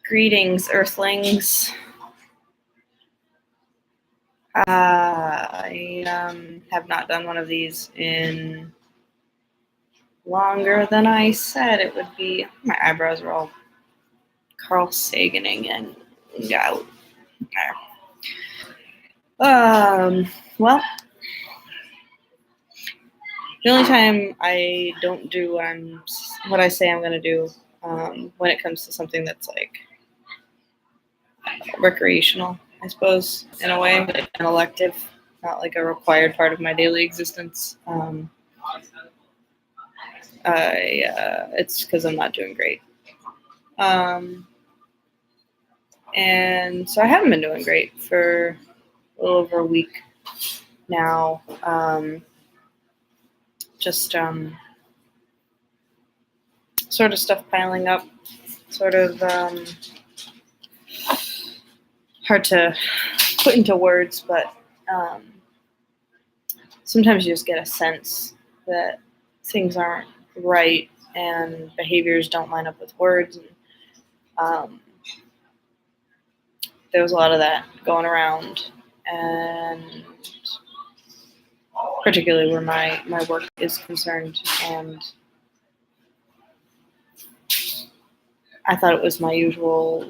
Greetings, Earthlings. I have not done one of these in longer than I said it would be. My eyebrows are all Carl Saganing and out. Well, the only time I don't do what I say I'm going to do when it comes to something that's like recreational, I suppose, in a way, like an elective, not like a required part of my daily existence. It's because I'm not doing great. And so I haven't been doing great for a little over a week now. Just sort of stuff piling up, sort of hard to put into words, but sometimes you just get a sense that things aren't right and behaviors don't line up with words. And there was a lot of that going around, and particularly where my work is concerned. And I thought it was my usual,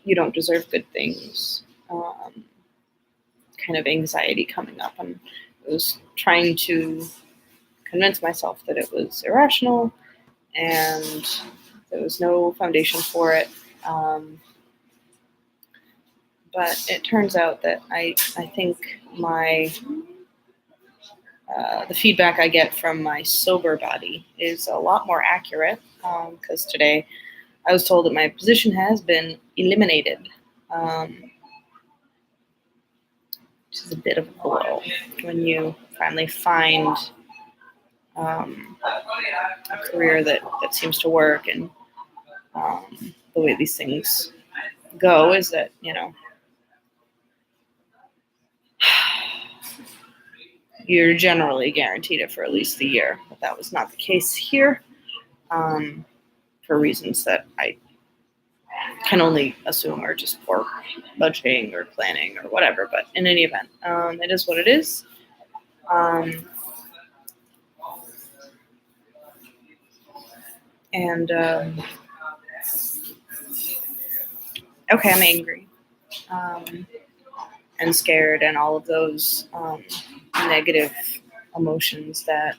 you don't deserve good things, kind of anxiety coming up. And I was trying to convince myself that it was irrational and there was no foundation for it. But it turns out that I think the feedback I get from my sober body is a lot more accurate, because today I was told that my position has been eliminated, which is a bit of a blow when you finally find a career that seems to work. And the way these things go is that, you're generally guaranteed it for at least a year. But that was not the case here, for reasons that I can only assume are just poor budgeting or planning or whatever. But in any event, it is what it is. Okay, I'm angry and scared and all of those negative emotions that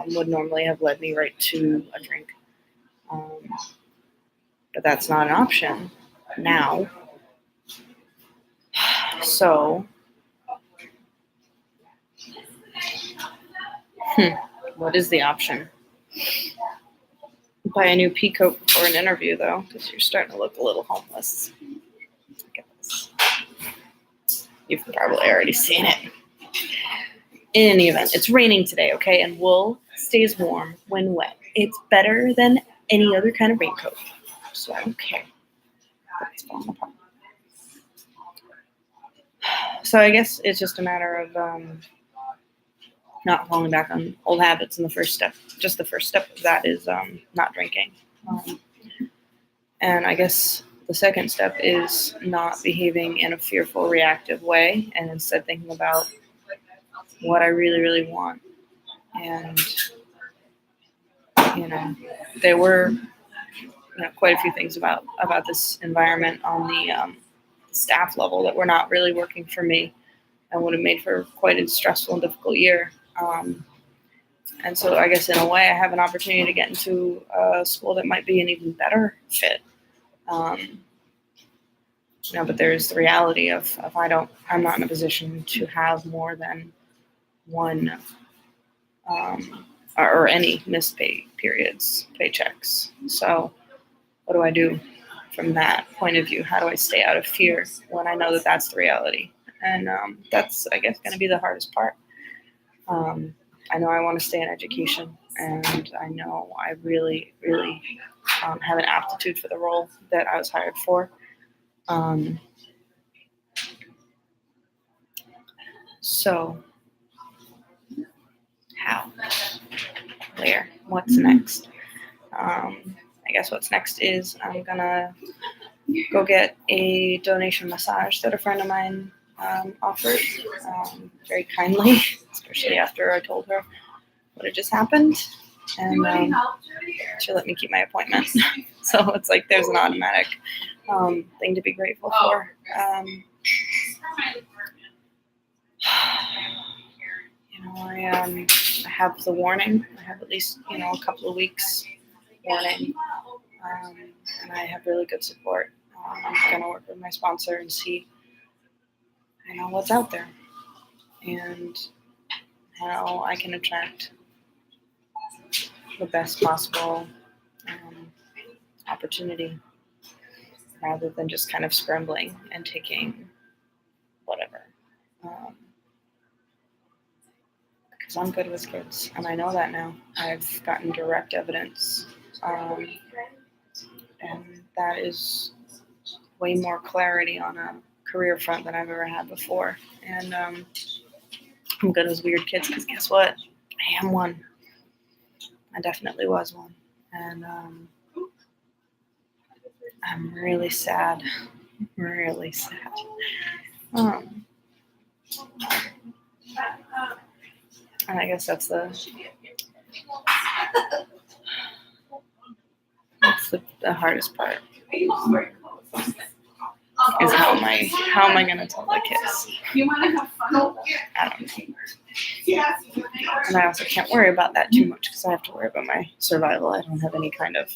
would normally have led me right to a drink. But that's not an option now. So, what is the option? Buy a new pea coat for an interview, though, because you're starting to look a little homeless. Look at this. You've probably already seen it. In any event, it's raining today, okay? And wool stays warm when wet. It's better than any other kind of raincoat. So I don't care. It's falling apart. So I guess it's just a matter of not falling back on old habits. And the first step of that is not drinking. And I guess the second step is not behaving in a fearful, reactive way, and instead thinking about what I really, really want. And, there were quite a few things about this environment on the staff level that were not really working for me and would have made for quite a stressful and difficult year. And so I guess in a way I have an opportunity to get into a school that might be an even better fit. But there's the reality of I'm not in a position to have more than one or any missed paychecks. So what do I do from that point of view? How do I stay out of fear when I know that that's the reality? And that's, I guess, going to be the hardest part. I know I want to stay in education, and I know I really, really have an aptitude for the role that I was hired for. So how? Where? What's next? I guess what's next is I'm gonna go get a donation massage that a friend of mine offered very kindly, especially after I told her what had just happened. And she let me keep my appointment. So it's like there's an automatic thing to be grateful for. I have the warning. I have at least, a couple of weeks warning. And I have really good support. I'm going to work with my sponsor and see, what's out there and how I can attract the best possible opportunity rather than just kind of scrambling and taking whatever. Because I'm good with kids, and I know that now. I've gotten direct evidence, and that is way more clarity on a career front than I've ever had before. And I'm good with weird kids because guess what? I am one. I definitely was one. And I'm really sad. Really sad. And I guess that's the hardest part. Is how am I gonna tell the kids? I don't know. And I also can't worry about that too much because I have to worry about my survival. I don't have any kind of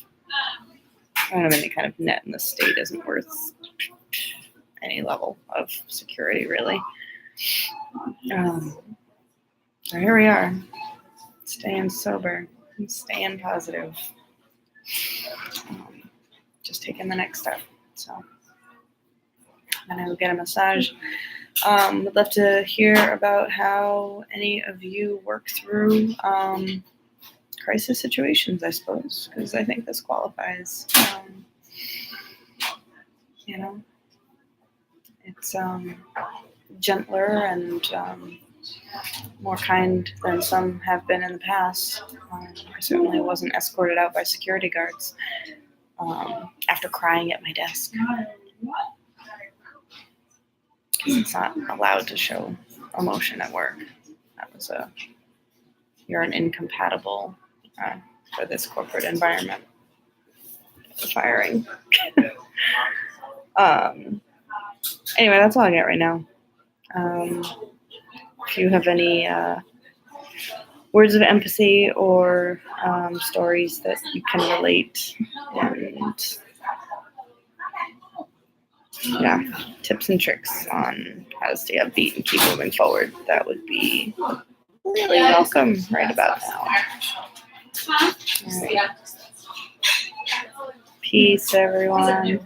net, and the state isn't worth any level of security really. So here we are, staying sober and staying positive. Just taking the next step. So I'm gonna go get a massage. Would love to hear about how any of you work through crisis situations, I suppose, because I think this qualifies. It's gentler and more kind than some have been in the past. I certainly wasn't escorted out by security guards after crying at my desk. Because it's not allowed to show emotion at work. That was you're an incompatible for this corporate environment. Firing. Anyway, that's all I got right now. If you have any words of empathy or stories that you can relate, and tips and tricks on how to stay upbeat and keep moving forward, that would be really welcome right about now. Right. Peace, everyone.